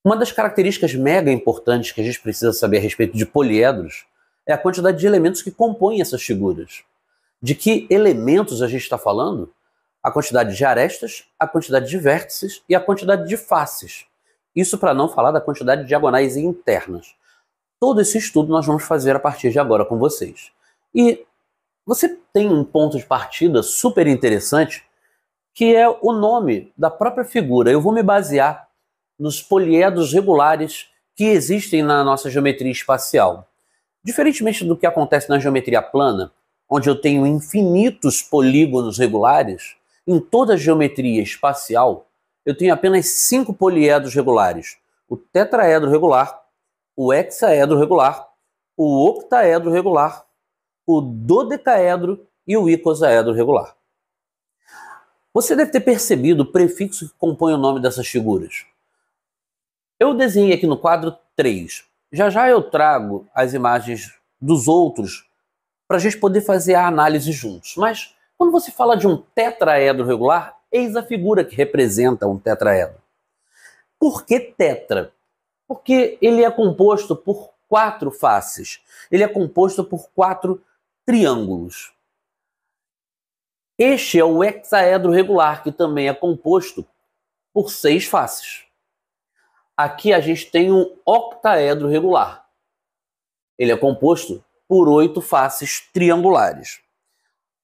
Uma das características mega importantes que a gente precisa saber a respeito de poliedros é a quantidade de elementos que compõem essas figuras. De que elementos a gente está falando? A quantidade de arestas, a quantidade de vértices e a quantidade de faces. Isso para não falar da quantidade de diagonais internas. Todo esse estudo nós vamos fazer a partir de agora com vocês. E você tem um ponto de partida super interessante, que é o nome da própria figura. Eu vou me basear nos poliedros regulares que existem na nossa geometria espacial. Diferentemente do que acontece na geometria plana, onde eu tenho infinitos polígonos regulares, em toda a geometria espacial, eu tenho apenas 5 poliedros regulares. O tetraedro regular, o hexaedro regular, o octaedro regular, o dodecaedro e o icosaedro regular. Você deve ter percebido o prefixo que compõe o nome dessas figuras. Eu desenhei aqui no quadro 3. Já já eu trago as imagens dos outros para a gente poder fazer a análise juntos. Mas quando você fala de um tetraedro regular, eis a figura que representa um tetraedro. Por que tetra? Porque ele é composto por 4 faces. Ele é composto por 4 triângulos. Este é o hexaedro regular, que também é composto por 6 faces. Aqui a gente tem um octaedro regular. Ele é composto por 8 faces triangulares.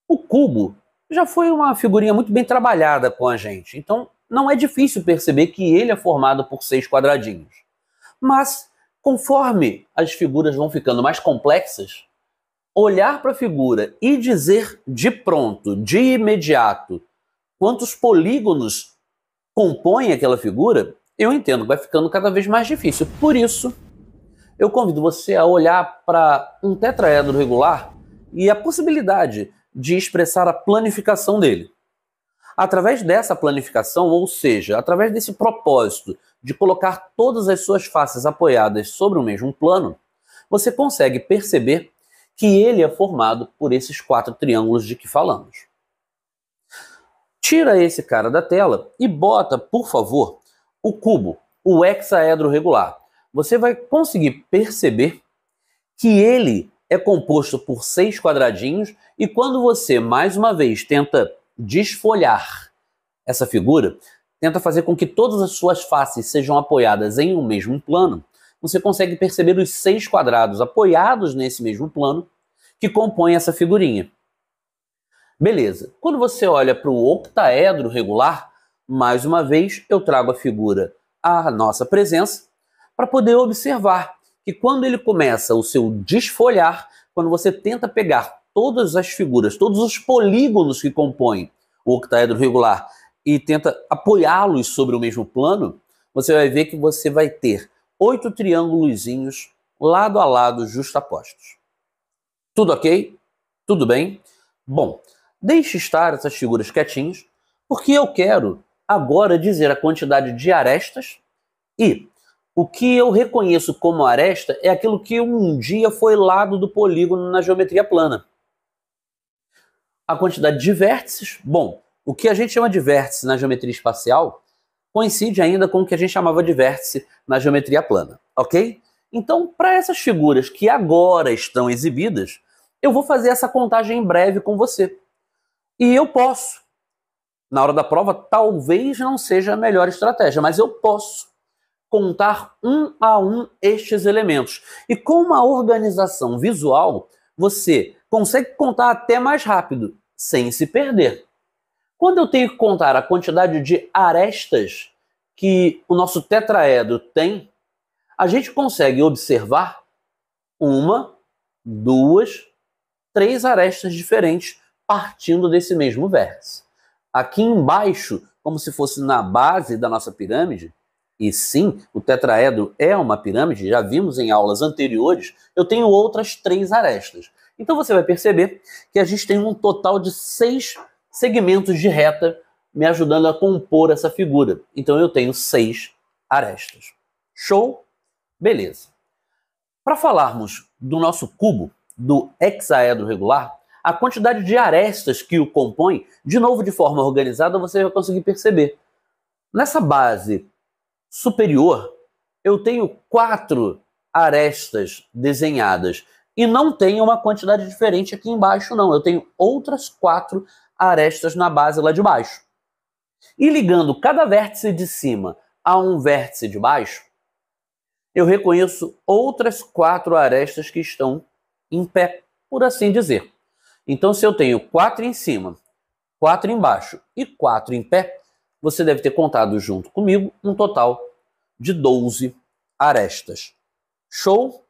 O cubo já foi uma figurinha muito bem trabalhada com a gente, então não é difícil perceber que ele é formado por 6 quadradinhos. Mas, conforme as figuras vão ficando mais complexas, olhar para a figura e dizer de pronto, de imediato, quantos polígonos compõem aquela figura, eu entendo que vai ficando cada vez mais difícil. Por isso, eu convido você a olhar para um tetraedro regular e a possibilidade de expressar a planificação dele. Através dessa planificação, ou seja, através desse propósito de colocar todas as suas faces apoiadas sobre o mesmo plano, você consegue perceber que ele é formado por esses 4 triângulos de que falamos. Tira esse cara da tela e bota, por favor, o cubo, o hexaedro regular. Você vai conseguir perceber que ele é composto por 6 quadradinhos e quando você, mais uma vez, tenta desfolhar essa figura, tenta fazer com que todas as suas faces sejam apoiadas em um mesmo plano, você consegue perceber os 6 quadrados apoiados nesse mesmo plano que compõem essa figurinha. Beleza. Quando você olha para o octaedro regular, mais uma vez eu trago a figura à nossa presença para poder observar que quando ele começa o seu desfolhar, quando você tenta pegar todas as figuras, todos os polígonos que compõem o octaedro regular e tenta apoiá-los sobre o mesmo plano, você vai ver que você vai ter 8 triângulozinhos lado a lado justapostos. Tudo ok? Tudo bem? Bom, deixe estar essas figuras quietinhas, porque eu quero agora dizer a quantidade de arestas e o que eu reconheço como aresta é aquilo que um dia foi lado do polígono na geometria plana. A quantidade de vértices, bom, o que a gente chama de vértice na geometria espacial coincide ainda com o que a gente chamava de vértice na geometria plana, ok? Então, para essas figuras que agora estão exibidas, eu vou fazer essa contagem em breve com você. E eu posso. Na hora da prova, talvez não seja a melhor estratégia, mas eu posso contar um a um estes elementos. E com uma organização visual, você consegue contar até mais rápido, sem se perder. Quando eu tenho que contar a quantidade de arestas que o nosso tetraedro tem, a gente consegue observar 1, 2, 3 arestas diferentes partindo desse mesmo vértice. Aqui embaixo, como se fosse na base da nossa pirâmide, e sim, o tetraedro é uma pirâmide, já vimos em aulas anteriores, eu tenho outras 3 arestas. Então você vai perceber que a gente tem um total de 6 segmentos de reta me ajudando a compor essa figura. Então eu tenho 6 arestas. Show? Beleza. Para falarmos do nosso cubo, do hexaedro regular, a quantidade de arestas que o compõe, de novo de forma organizada, você vai conseguir perceber. Nessa base superior, eu tenho 4 arestas desenhadas e não tenho uma quantidade diferente aqui embaixo, não. Eu tenho outras 4 arestas na base lá de baixo. E ligando cada vértice de cima a um vértice de baixo, eu reconheço outras 4 arestas que estão em pé, por assim dizer. Então, se eu tenho 4 em cima, 4 embaixo e 4 em pé, você deve ter contado junto comigo um total de 12 arestas. Show?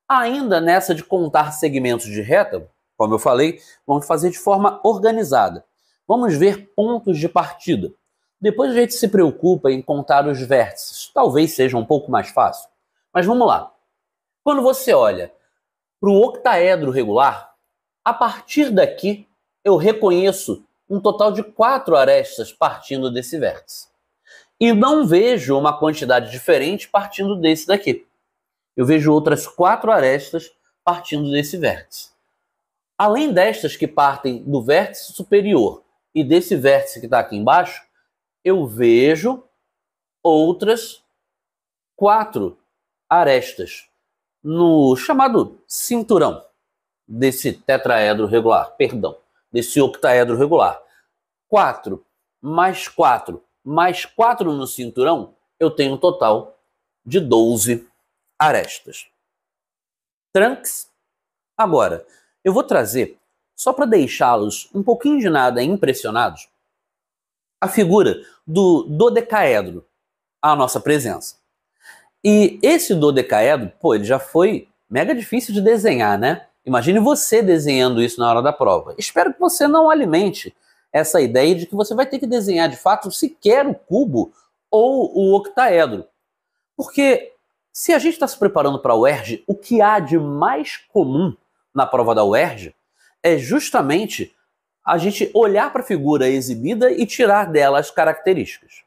Ainda nessa de contar segmentos de reta, como eu falei, vamos fazer de forma organizada. Vamos ver pontos de partida. Depois a gente se preocupa em contar os vértices. Talvez seja um pouco mais fácil. Mas vamos lá. Quando você olha para o octaedro regular, a partir daqui eu reconheço um total de 4 arestas partindo desse vértice. E não vejo uma quantidade diferente partindo desse daqui. Eu vejo outras 4 arestas partindo desse vértice. Além destas que partem do vértice superior e desse vértice que está aqui embaixo, eu vejo outras 4 arestas no chamado cinturão desse tetraedro regular, desse octaedro regular. 4 mais 4 mais 4 no cinturão, eu tenho um total de 12 arestas. Tranks? Agora, eu vou trazer, só para deixá-los um pouquinho de nada impressionados, a figura do dodecaedro à nossa presença. E esse dodecaedro, ele já foi mega difícil de desenhar, né? Imagine você desenhando isso na hora da prova. Espero que você não alimente essa ideia de que você vai ter que desenhar de fato sequer o cubo ou o octaedro. Porque se a gente está se preparando para a UERJ, o que há de mais comum na prova da UERJ é justamente a gente olhar para a figura exibida e tirar dela as características.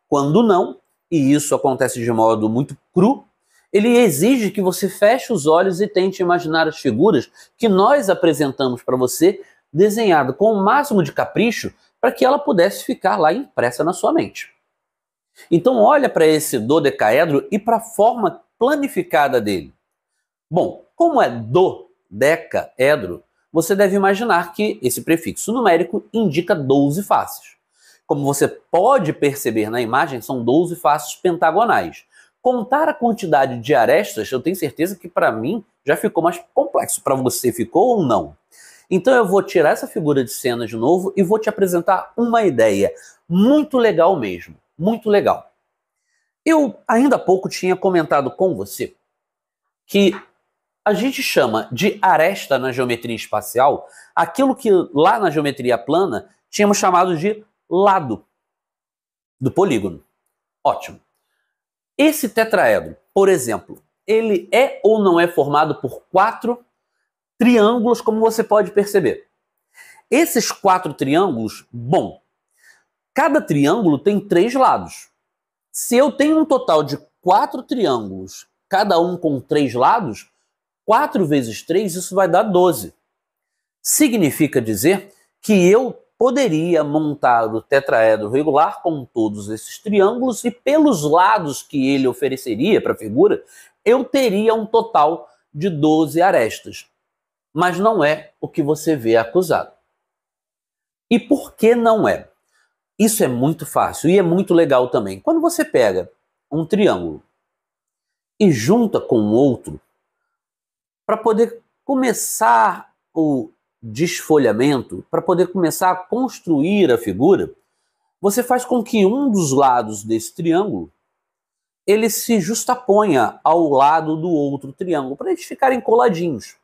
Quando não, e isso acontece de modo muito cru, ele exige que você feche os olhos e tente imaginar as figuras que nós apresentamos para você, desenhado com o máximo de capricho, para que ela pudesse ficar lá impressa na sua mente. Então olha para esse dodecaedro e para a forma planificada dele. Bom, como é dodecaedro, você deve imaginar que esse prefixo numérico indica 12 faces. Como você pode perceber na imagem, são 12 faces pentagonais. Contar a quantidade de arestas, eu tenho certeza que para mim já ficou mais complexo. Para você ficou ou não? Então eu vou tirar essa figura de cena de novo e vou te apresentar uma ideia muito legal mesmo. Muito legal. Eu ainda há pouco tinha comentado com você que a gente chama de aresta na geometria espacial aquilo que lá na geometria plana tínhamos chamado de lado do polígono. Ótimo. Esse tetraedro, por exemplo, ele é ou não é formado por 4 triângulos, como você pode perceber. Esses 4 triângulos, bom, cada triângulo tem 3 lados. Se eu tenho um total de 4 triângulos, cada um com 3 lados, 4 vezes 3, isso vai dar 12. Significa dizer que eu poderia montar o tetraedro regular com todos esses triângulos e pelos lados que ele ofereceria para a figura, eu teria um total de 12 arestas. Mas não é o que você vê acusado. E por que não é? Isso é muito fácil e é muito legal também. Quando você pega um triângulo e junta com outro, para poder começar o desfolhamento, para poder começar a construir a figura, você faz com que um dos lados desse triângulo ele se justaponha ao lado do outro triângulo, para eles ficarem coladinhos.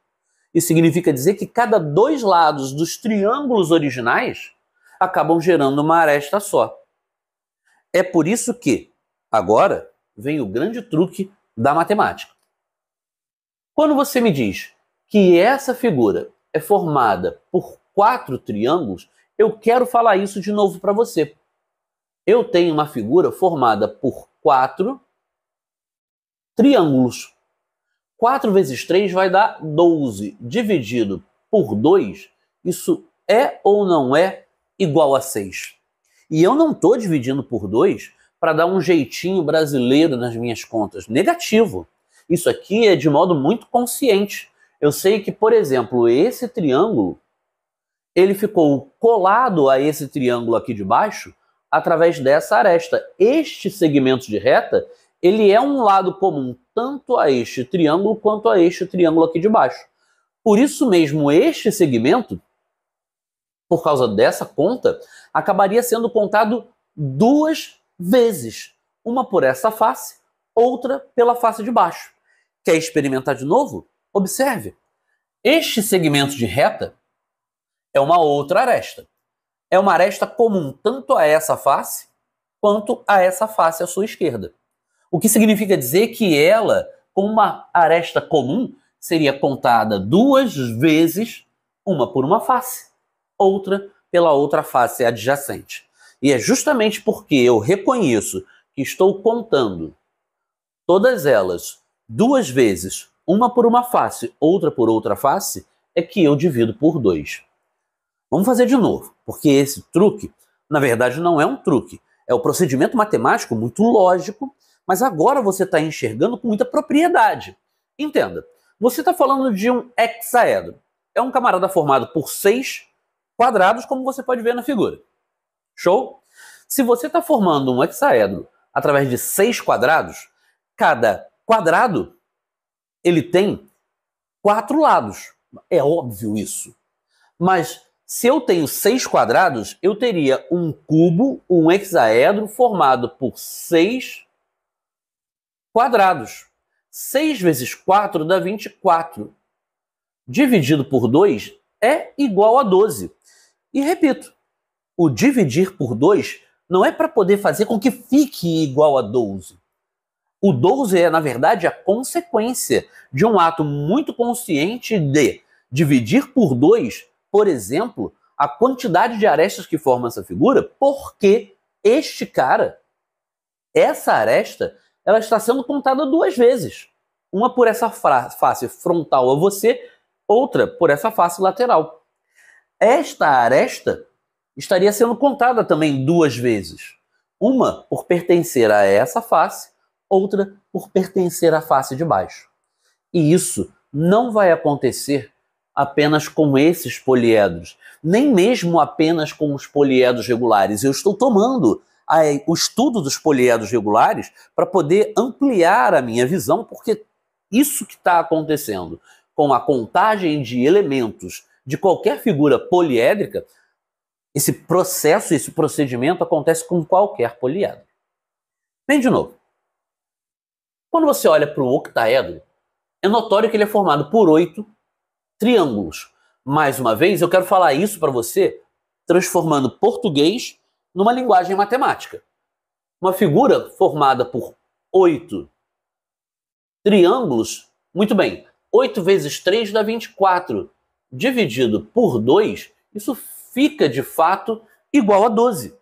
Isso significa dizer que cada 2 lados dos triângulos originais acabam gerando uma aresta só. É por isso que, agora, vem o grande truque da matemática. Quando você me diz que essa figura é formada por 4 triângulos, eu quero falar isso de novo para você. Eu tenho uma figura formada por 4 triângulos. 4 vezes 3 vai dar 12. Dividido por 2, isso é ou não é igual a 6? E eu não estou dividindo por 2 para dar um jeitinho brasileiro nas minhas contas. Negativo. Isso aqui é de modo muito consciente. Eu sei que, por exemplo, esse triângulo, ele ficou colado a esse triângulo aqui de baixo através dessa aresta. Este segmento de reta, ele é um lado comum tanto a este triângulo quanto a este triângulo aqui de baixo. Por isso mesmo, este segmento, por causa dessa conta, acabaria sendo contado duas vezes. Uma por essa face, outra pela face de baixo. Quer experimentar de novo? Observe. Este segmento de reta é uma outra aresta. É uma aresta comum tanto a essa face quanto a essa face à sua esquerda. O que significa dizer que ela, com uma aresta comum, seria contada duas vezes, uma por uma face, outra pela outra face adjacente. E é justamente porque eu reconheço que estou contando todas elas duas vezes, uma por uma face, outra por outra face, é que eu divido por 2. Vamos fazer de novo, porque esse truque, na verdade, não é um truque. É um procedimento matemático muito lógico, mas agora você está enxergando com muita propriedade. Entenda, você está falando de um hexaedro. É um camarada formado por 6 quadrados, como você pode ver na figura. Show? Se você está formando um hexaedro através de 6 quadrados, cada quadrado ele tem 4 lados. É óbvio isso. Mas se eu tenho 6 quadrados, eu teria um cubo, um hexaedro formado por 6 quadrados. 6 vezes 4 dá 24. Dividido por 2 é igual a 12. E repito, o dividir por 2 não é para poder fazer com que fique igual a 12. O 12 é, na verdade, a consequência de um ato muito consciente de dividir por 2, por exemplo, a quantidade de arestas que formam essa figura, porque este cara, essa aresta, ela está sendo contada 2 vezes. Uma por essa face frontal a você, outra por essa face lateral. Esta aresta estaria sendo contada também 2 vezes. Uma por pertencer a essa face, outra por pertencer à face de baixo. E isso não vai acontecer apenas com esses poliedros, nem mesmo apenas com os poliedros regulares. Eu estou tomando o estudo dos poliedros regulares para poder ampliar a minha visão, porque isso que está acontecendo com a contagem de elementos de qualquer figura poliédrica, esse processo, esse procedimento acontece com qualquer poliedro. Bem, de novo. Quando você olha para o octaedro, é notório que ele é formado por 8 triângulos. Mais uma vez, eu quero falar isso para você transformando português numa linguagem matemática. Uma figura formada por 8 triângulos, muito bem, 8 vezes 3 dá 24. Dividido por 2, isso fica de fato igual a 12.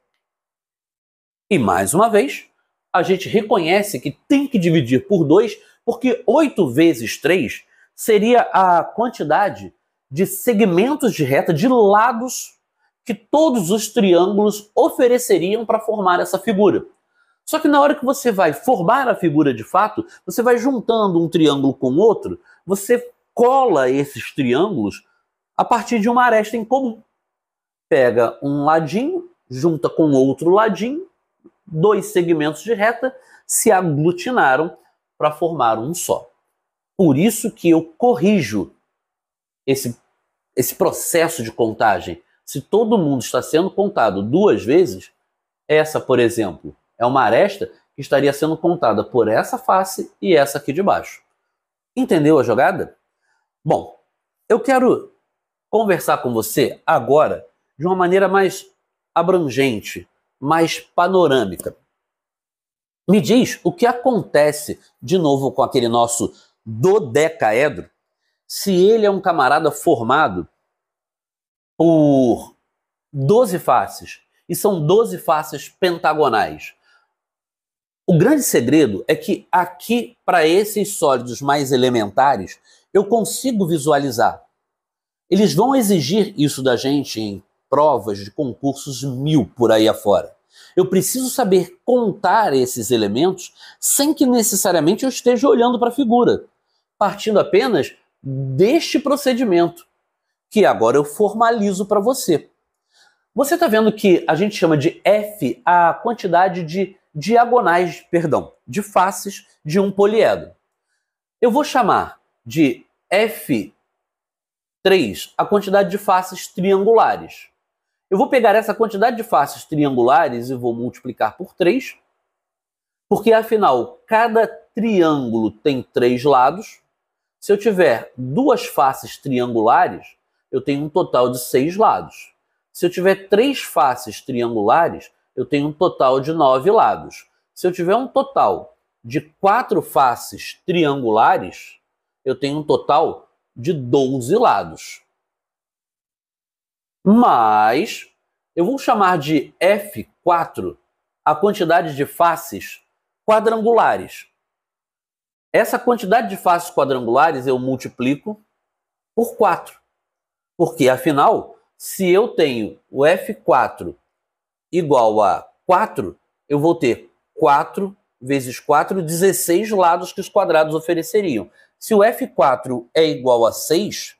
E mais uma vez, a gente reconhece que tem que dividir por 2, porque 8 vezes 3 seria a quantidade de segmentos de reta, de lados, que todos os triângulos ofereceriam para formar essa figura. Só que na hora que você vai formar a figura de fato, você vai juntando um triângulo com outro, você cola esses triângulos a partir de uma aresta em comum. Pega um ladinho, junta com outro ladinho, 2 segmentos de reta se aglutinaram para formar um só. Por isso que eu corrijo esse processo de contagem. Se todo mundo está sendo contado 2 vezes, essa, por exemplo, é uma aresta que estaria sendo contada por essa face e essa aqui de baixo. Entendeu a jogada? Bom, eu quero conversar com você agora de uma maneira mais abrangente, mais panorâmica. Me diz o que acontece, de novo, com aquele nosso dodecaedro, se ele é um camarada formado por 12 faces, e são 12 faces pentagonais. O grande segredo é que aqui, para esses sólidos mais elementares, eu consigo visualizar. Eles vão exigir isso da gente em provas de concursos 1000 por aí afora. Eu preciso saber contar esses elementos sem que necessariamente eu esteja olhando para a figura, partindo apenas deste procedimento, que agora eu formalizo para você. Você está vendo que a gente chama de f a quantidade de diagonais, de faces de um poliedro. Eu vou chamar de f3 a quantidade de faces triangulares. Eu vou pegar essa quantidade de faces triangulares e vou multiplicar por 3, porque afinal cada triângulo tem 3 lados. Se eu tiver duas faces triangulares, eu tenho um total de 6 lados. Se eu tiver 3 faces triangulares, eu tenho um total de 9 lados. Se eu tiver um total de 4 faces triangulares, eu tenho um total de 12 lados. Mas eu vou chamar de F4 a quantidade de faces quadrangulares. Essa quantidade de faces quadrangulares eu multiplico por 4. Porque, afinal, se eu tenho o F4 igual a 4, eu vou ter 4 vezes 4, 16 lados que os quadrados ofereceriam. Se o F4 é igual a 6,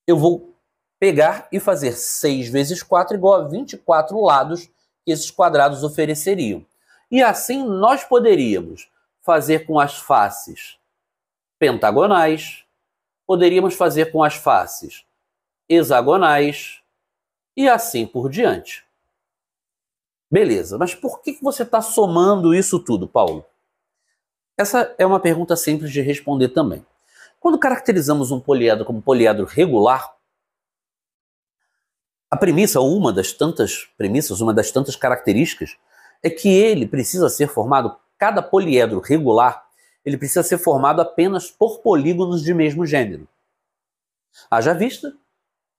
eu vou pegar e fazer 6 vezes 4 igual a 24 lados que esses quadrados ofereceriam. E assim nós poderíamos fazer com as faces pentagonais, poderíamos fazer com as faces hexagonais e assim por diante. Beleza, mas por que você está somando isso tudo, Paulo? Essa é uma pergunta simples de responder também. Quando caracterizamos um poliedro como poliedro regular, a premissa, ou uma das tantas premissas, uma das tantas características, é que ele precisa ser formado, cada poliedro regular, ele precisa ser formado apenas por polígonos de mesmo gênero. Haja vista,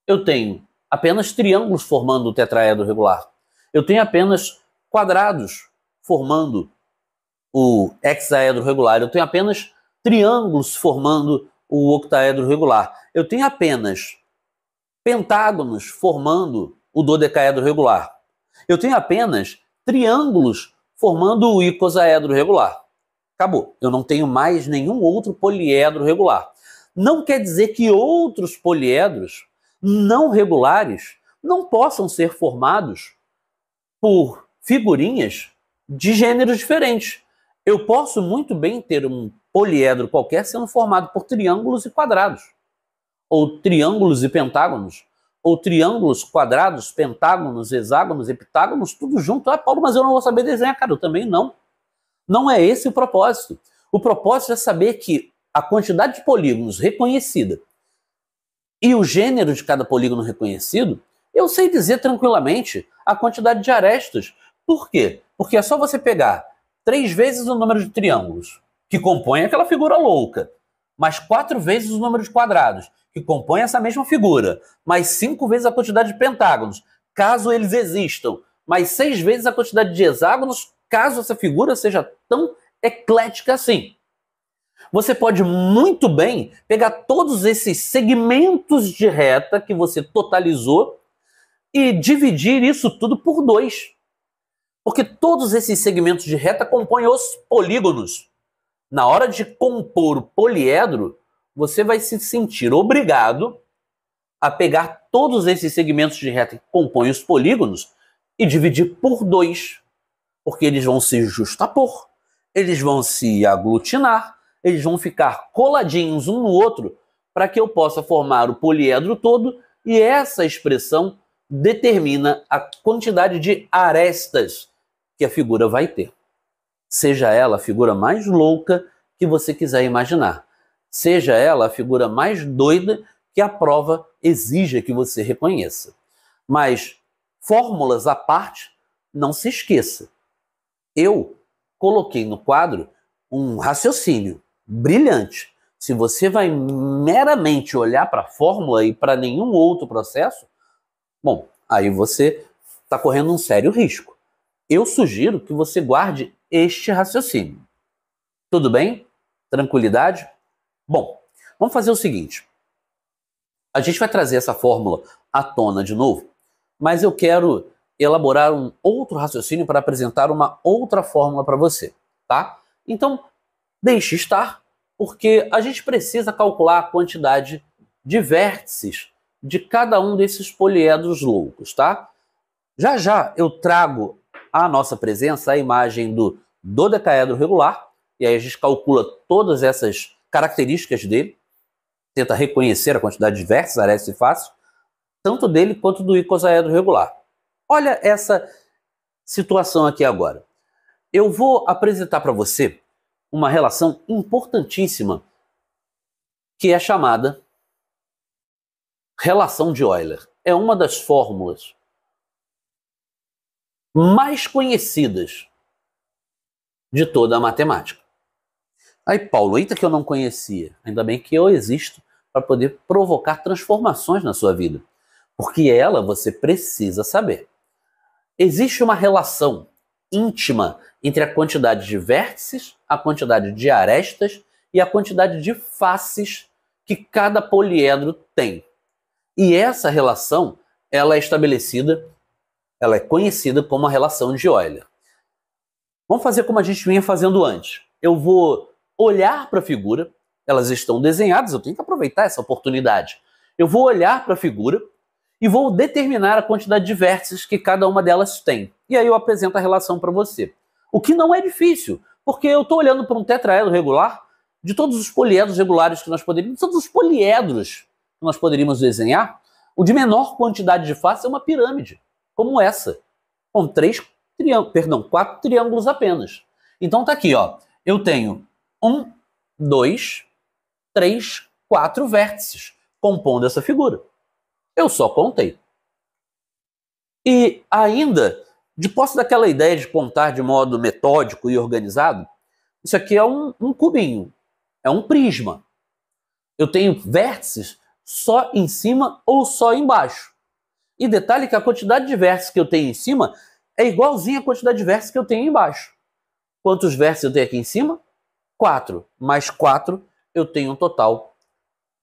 eu tenho apenas triângulos formando o tetraedro regular. Eu tenho apenas quadrados formando o hexaedro regular. Eu tenho apenas triângulos formando o octaedro regular. Eu tenho apenas pentágonos formando o dodecaedro regular. Eu tenho apenas triângulos formando o icosaedro regular. Acabou. Eu não tenho mais nenhum outro poliedro regular. Não quer dizer que outros poliedros não regulares não possam ser formados por figurinhas de gêneros diferentes. Eu posso muito bem ter um poliedro qualquer sendo formado por triângulos e quadrados, ou triângulos e pentágonos, ou triângulos, quadrados, pentágonos, hexágonos, heptágonos, tudo junto. Ah, Paulo, mas eu não vou saber desenhar, cara. Eu também não. Não é esse o propósito. O propósito é saber que a quantidade de polígonos reconhecida e o gênero de cada polígono reconhecido, eu sei dizer tranquilamente a quantidade de arestas. Por quê? Porque é só você pegar 3 vezes o número de triângulos, que compõem aquela figura louca, mais 4 vezes o número de quadrados, que compõem essa mesma figura, mais 5 vezes a quantidade de pentágonos, caso eles existam, mais 6 vezes a quantidade de hexágonos, caso essa figura seja tão eclética assim. Você pode muito bem pegar todos esses segmentos de reta que você totalizou e dividir isso tudo por 2. Porque todos esses segmentos de reta compõem os polígonos. Na hora de compor o poliedro, você vai se sentir obrigado a pegar todos esses segmentos de reta que compõem os polígonos e dividir por 2. Porque eles vão se justapor, eles vão se aglutinar, eles vão ficar coladinhos um no outro para que eu possa formar o poliedro todo, e essa expressão determina a quantidade de arestas que a figura vai ter. Seja ela a figura mais louca que você quiser imaginar. Seja ela a figura mais doida que a prova exija que você reconheça. Mas, fórmulas à parte, não se esqueça. Eu coloquei no quadro um raciocínio brilhante. Se você vai meramente olhar para a fórmula e para nenhum outro processo, bom, aí você está correndo um sério risco. Eu sugiro que você guarde este raciocínio. Tudo bem? Tranquilidade? Bom, vamos fazer o seguinte. A gente vai trazer essa fórmula à tona de novo, mas eu quero elaborar um outro raciocínio para apresentar uma outra fórmula para você, tá? Então, deixe estar, porque a gente precisa calcular a quantidade de vértices de cada um desses poliedros loucos, tá? Já já eu trago à nossa presença a imagem do dodecaedro regular, e aí a gente calcula todas essas características dele, tenta reconhecer a quantidade de vértices, arestas e faces, tanto dele quanto do icosaedro regular. Olha essa situação aqui agora. Eu vou apresentar para você uma relação importantíssima que é chamada relação de Euler. É uma das fórmulas mais conhecidas de toda a matemática. Aí, Paulo, eita que eu não conhecia. Ainda bem que eu existo para poder provocar transformações na sua vida. Porque ela você precisa saber. Existe uma relação íntima entre a quantidade de vértices, a quantidade de arestas e a quantidade de faces que cada poliedro tem. E essa relação, ela é estabelecida, ela é conhecida como a relação de Euler. Vamos fazer como a gente vinha fazendo antes. Eu vou olhar para a figura, elas estão desenhadas, eu tenho que aproveitar essa oportunidade. Eu vou olhar para a figura e vou determinar a quantidade de vértices que cada uma delas tem. E aí eu apresento a relação para você. O que não é difícil, porque eu estou olhando para um tetraedro regular, de todos os poliedros regulares que nós poderíamos, todos os poliedros que nós poderíamos desenhar, o de menor quantidade de faces é uma pirâmide, como essa, com 4 triângulos apenas. Então tá aqui, ó. Eu tenho 1, 2, 3, 4 vértices compondo essa figura. Eu só contei. E ainda, de posse daquela ideia de contar de modo metódico e organizado, isso aqui é um cubinho, é um prisma. Eu tenho vértices só em cima ou só embaixo. E detalhe que a quantidade de vértices que eu tenho em cima é igualzinha à quantidade de vértices que eu tenho embaixo. Quantos vértices eu tenho aqui em cima? 4. Mais 4, eu tenho um total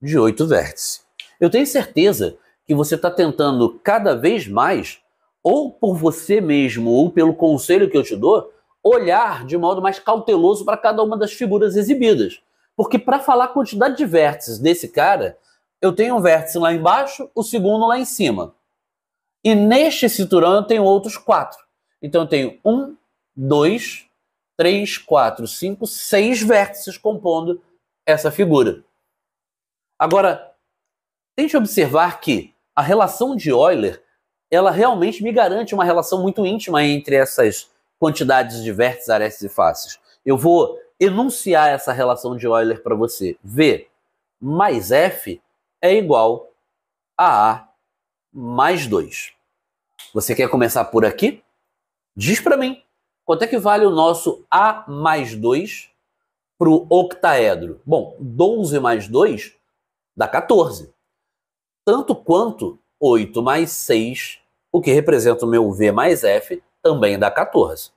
de 8 vértices. Eu tenho certeza que você está tentando cada vez mais, ou por você mesmo, ou pelo conselho que eu te dou, olhar de modo mais cauteloso para cada uma das figuras exibidas. Porque para falar a quantidade de vértices desse cara, eu tenho um vértice lá embaixo, o segundo lá em cima. E neste cinturão eu tenho outros 4. Então eu tenho 1, 2, 3, 4, 5, 6 vértices compondo essa figura. Agora, tente observar que a relação de Euler, ela realmente me garante uma relação muito íntima entre essas quantidades de vértices, arestas e faces. Eu vou enunciar essa relação de Euler para você. V mais F é igual a A mais 2. Você quer começar por aqui? Diz para mim, quanto é que vale o nosso A mais 2 para o octaedro? Bom, 12 mais 2 dá 14. Tanto quanto 8 mais 6, o que representa o meu V mais F, também dá 14.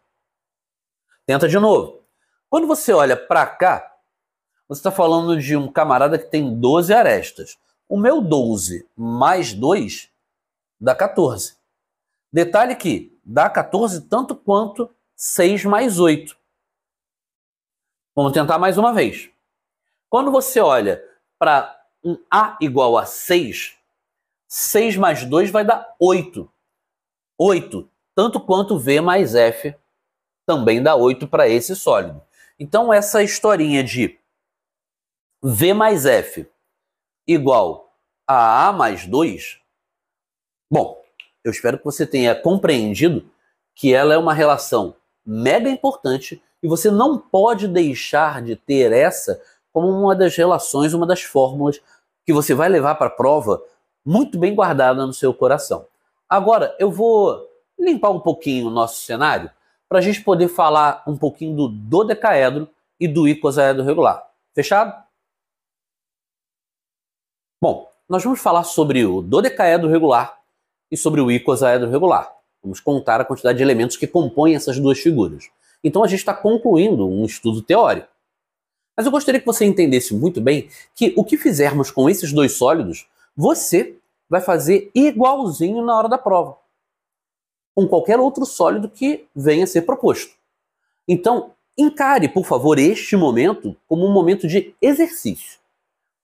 Tenta de novo. Quando você olha para cá, você está falando de um camarada que tem 12 arestas. O meu 12 mais 2 dá 14. Detalhe que dá 14 tanto quanto 6 mais 8. Vamos tentar mais uma vez. Quando você olha para um A igual a 6, 6 mais 2 vai dar 8. 8, tanto quanto V mais F, também dá 8 para esse sólido. Então essa historinha de V mais F igual a A mais 2, bom, eu espero que você tenha compreendido que ela é uma relação mega importante e você não pode deixar de ter essa como uma das relações, uma das fórmulas que você vai levar para a prova muito bem guardada no seu coração. Agora, eu vou limpar um pouquinho o nosso cenário para a gente poder falar um pouquinho do dodecaedro e do icosaedro regular. Fechado? Bom, nós vamos falar sobre o dodecaedro regular e sobre o icosaedro regular. Vamos contar a quantidade de elementos que compõem essas duas figuras. Então a gente está concluindo um estudo teórico. Mas eu gostaria que você entendesse muito bem que o que fizermos com esses dois sólidos, você vai fazer igualzinho na hora da prova. com qualquer outro sólido que venha a ser proposto. Então, encare, por favor, este momento como um momento de exercício,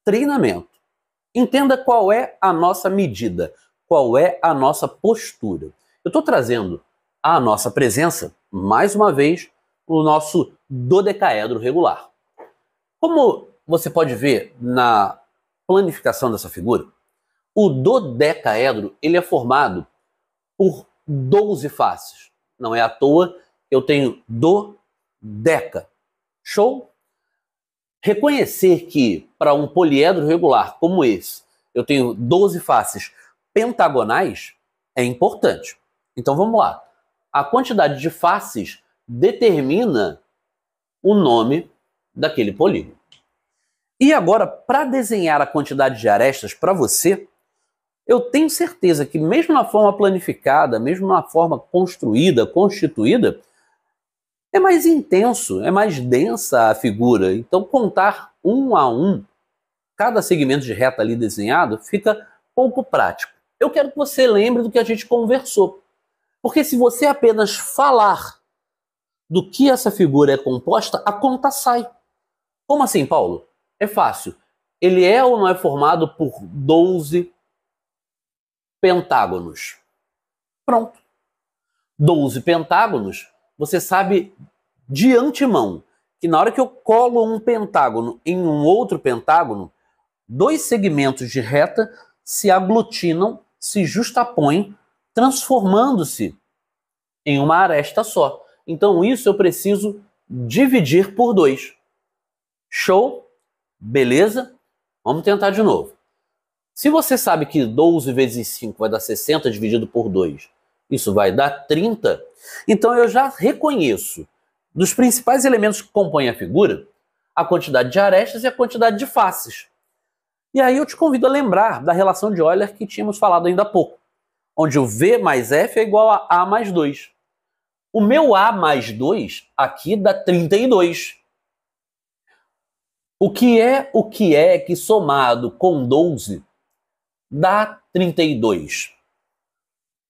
treinamento. Entenda qual é a nossa medida, qual é a nossa postura. Eu estou trazendo à nossa presença, mais uma vez, o nosso dodecaedro regular. Como você pode ver na planificação dessa figura, o dodecaedro ele é formado por 12 faces. Não é à toa que eu tenho dodeca. Show? Reconhecer que para um poliedro regular como esse, eu tenho 12 faces pentagonais é importante. Então vamos lá. A quantidade de faces determina o nome daquele polígono. E agora, para desenhar a quantidade de arestas para você, eu tenho certeza que mesmo na forma planificada, mesmo na forma construída, constituída, é mais intenso, é mais densa a figura. Então, contar um a um cada segmento de reta ali desenhado fica pouco prático. Eu quero que você lembre do que a gente conversou. Porque se você apenas falar do que essa figura é composta, a conta sai. Como assim, Paulo? É fácil. Ele é ou não é formado por 12 pentágonos? Pronto. 12 pentágonos, você sabe de antemão que na hora que eu colo um pentágono em um outro pentágono, dois segmentos de reta se aglutinam, se justapõem, transformando-se em uma aresta só. Então isso eu preciso dividir por 2. Show? Beleza? Vamos tentar de novo. Se você sabe que 12 vezes 5 vai dar 60 dividido por 2, isso vai dar 30, então eu já reconheço dos principais elementos que compõem a figura a quantidade de arestas e a quantidade de faces. E aí eu te convido a lembrar da relação de Euler que tínhamos falado ainda há pouco, onde o V mais F é igual a A mais 2. O meu A mais 2 aqui dá 32. O que é que somado com 12 dá 32?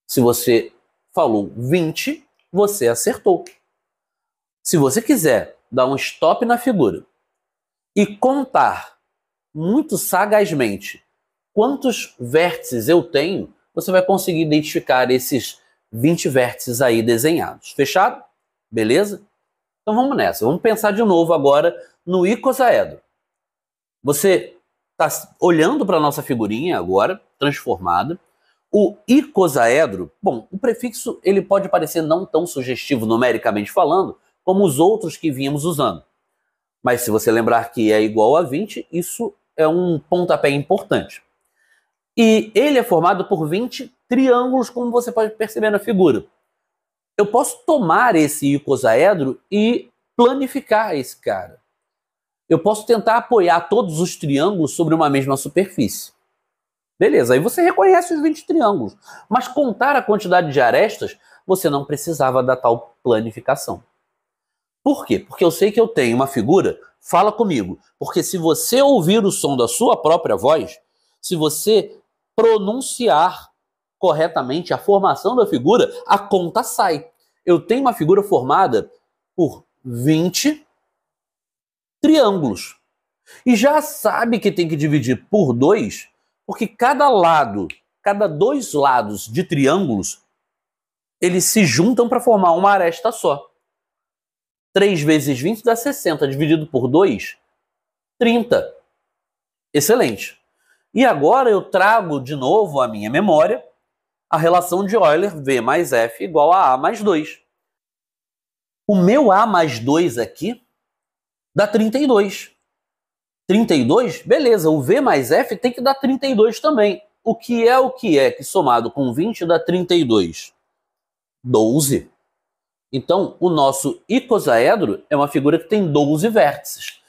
Se você falou 20, você acertou. Se você quiser dar um stop na figura e contar muito sagazmente quantos vértices eu tenho, você vai conseguir identificar esses 20 vértices aí desenhados. Fechado? Beleza? Então vamos nessa. Vamos pensar de novo agora no icosaedro. Você está olhando para a nossa figurinha agora, transformada. O icosaedro, bom, o prefixo ele pode parecer não tão sugestivo numericamente falando, como os outros que vínhamos usando. Mas se você lembrar que é igual a 20, isso é um pontapé importante. E ele é formado por 20 triângulos, como você pode perceber na figura. Eu posso tomar esse icosaedro e planificar esse cara. Eu posso tentar apoiar todos os triângulos sobre uma mesma superfície. Beleza, aí você reconhece os 20 triângulos. Mas contar a quantidade de arestas, você não precisava da tal planificação. Por quê? Porque eu sei que eu tenho uma figura, fala comigo. Porque se você ouvir o som da sua própria voz, se você pronunciar corretamente a formação da figura, a conta sai. Eu tenho uma figura formada por 20 triângulos. E já sabe que tem que dividir por 2, porque cada dois lados de triângulos, eles se juntam para formar uma aresta só. 3 vezes 20 dá 60, dividido por 2, 30. Excelente. E agora eu trago de novo à minha memória a relação de Euler, V mais F igual a A mais 2. O meu A mais 2 aqui dá 32. 32? Beleza, o V mais F tem que dar 32 também. O que é que somado com 20 dá 32? 12. Então, o nosso icosaedro é uma figura que tem 12 vértices.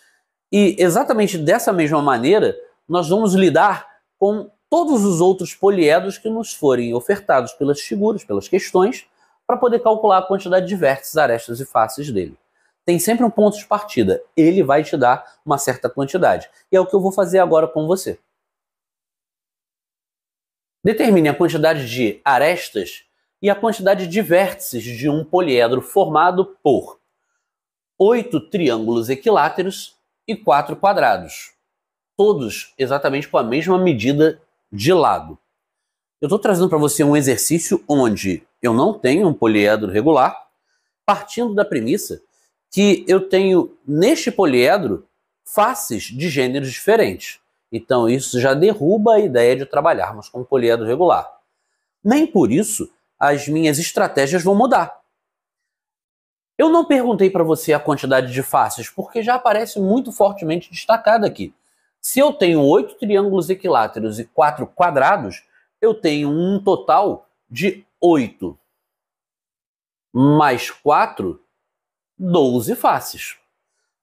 E exatamente dessa mesma maneira, nós vamos lidar com todos os outros poliedros que nos forem ofertados pelas figuras, pelas questões, para poder calcular a quantidade de vértices, arestas e faces dele. Tem sempre um ponto de partida. Ele vai te dar uma certa quantidade. E é o que eu vou fazer agora com você. Determine a quantidade de arestas e a quantidade de vértices de um poliedro formado por 8 triângulos equiláteros e 4 quadrados, todos exatamente com a mesma medida de lado. Eu estou trazendo para você um exercício onde eu não tenho um poliedro regular, partindo da premissa que eu tenho neste poliedro faces de gêneros diferentes. Então isso já derruba a ideia de trabalharmos com um poliedro regular. Nem por isso as minhas estratégias vão mudar. Eu não perguntei para você a quantidade de faces, porque já aparece muito fortemente destacada aqui. Se eu tenho 8 triângulos equiláteros e 4 quadrados, eu tenho um total de 8 mais 4, 12 faces.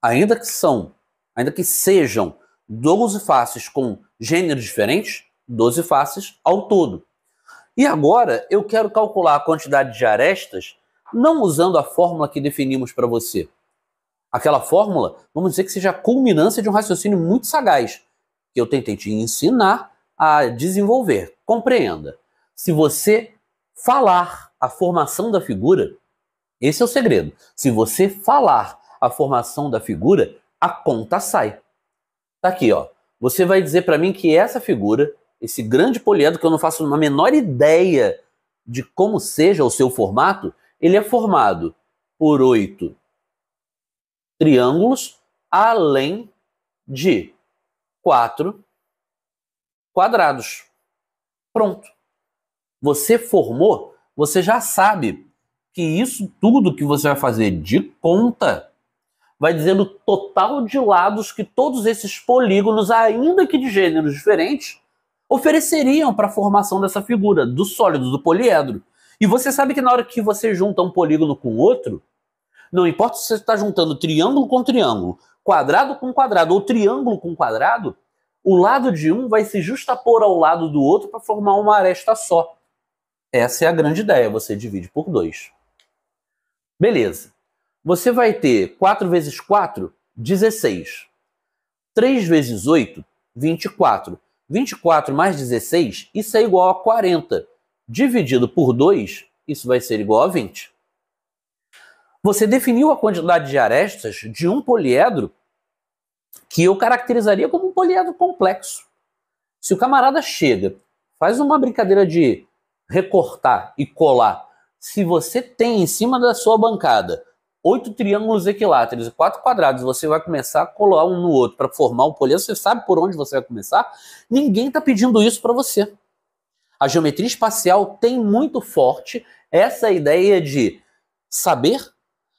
Ainda que sejam 12 faces com gêneros diferentes, 12 faces ao todo. E agora eu quero calcular a quantidade de arestas não usando a fórmula que definimos para você. Aquela fórmula, vamos dizer que seja a culminância de um raciocínio muito sagaz, que eu tentei te ensinar a desenvolver. Compreenda. Se você falar a formação da figura, esse é o segredo. Se você falar a formação da figura, a conta sai. Tá aqui, ó. Você vai dizer para mim que essa figura, esse grande poliedro que eu não faço a menor ideia de como seja o seu formato, ele é formado por 8 triângulos, além de 4 quadrados. Pronto. Você formou, você já sabe que isso tudo que você vai fazer de conta vai dizer o total de lados que todos esses polígonos, ainda que de gêneros diferentes, ofereceriam para a formação dessa figura, do sólido, do poliedro. E você sabe que na hora que você junta um polígono com outro, não importa se você está juntando triângulo com triângulo, quadrado com quadrado ou triângulo com quadrado, o lado de um vai se justapor ao lado do outro para formar uma aresta só. Essa é a grande ideia, você divide por 2. Beleza. Você vai ter 4 vezes 4, 16. 3 vezes 8, 24. 24 mais 16, isso é igual a 40. Dividido por 2, isso vai ser igual a 20. Você definiu a quantidade de arestas de um poliedro que eu caracterizaria como um poliedro complexo. Se o camarada chega, faz uma brincadeira de recortar e colar, se você tem em cima da sua bancada 8 triângulos equiláteros e 4 quadrados, você vai começar a colar um no outro para formar um poliedro, você sabe por onde você vai começar? Ninguém está pedindo isso para você. A geometria espacial tem muito forte essa ideia de saber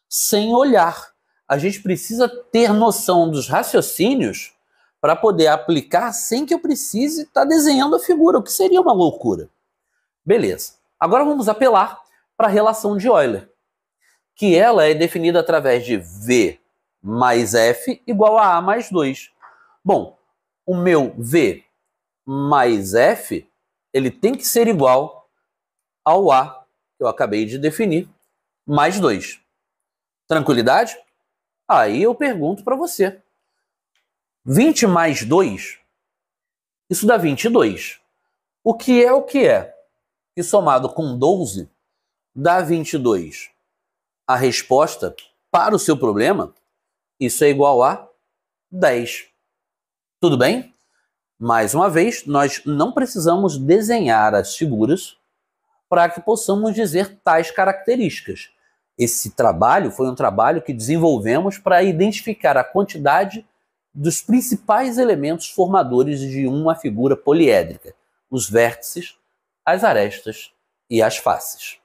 sem olhar. A gente precisa ter noção dos raciocínios para poder aplicar sem que eu precise estar desenhando a figura, o que seria uma loucura. Beleza. Agora vamos apelar para a relação de Euler, que ela é definida através de V mais F igual a A mais 2. Bom, o meu V mais F, ele tem que ser igual ao A, que eu acabei de definir, mais 2. Tranquilidade? Aí eu pergunto para você. 20 mais 2, isso dá 22. O que é o que é? E somado com 12, dá 22. A resposta para o seu problema, isso é igual a 10. Tudo bem? Mais uma vez, nós não precisamos desenhar as figuras para que possamos dizer tais características. Esse trabalho foi um trabalho que desenvolvemos para identificar a quantidade dos principais elementos formadores de uma figura poliédrica: os vértices, as arestas e as faces.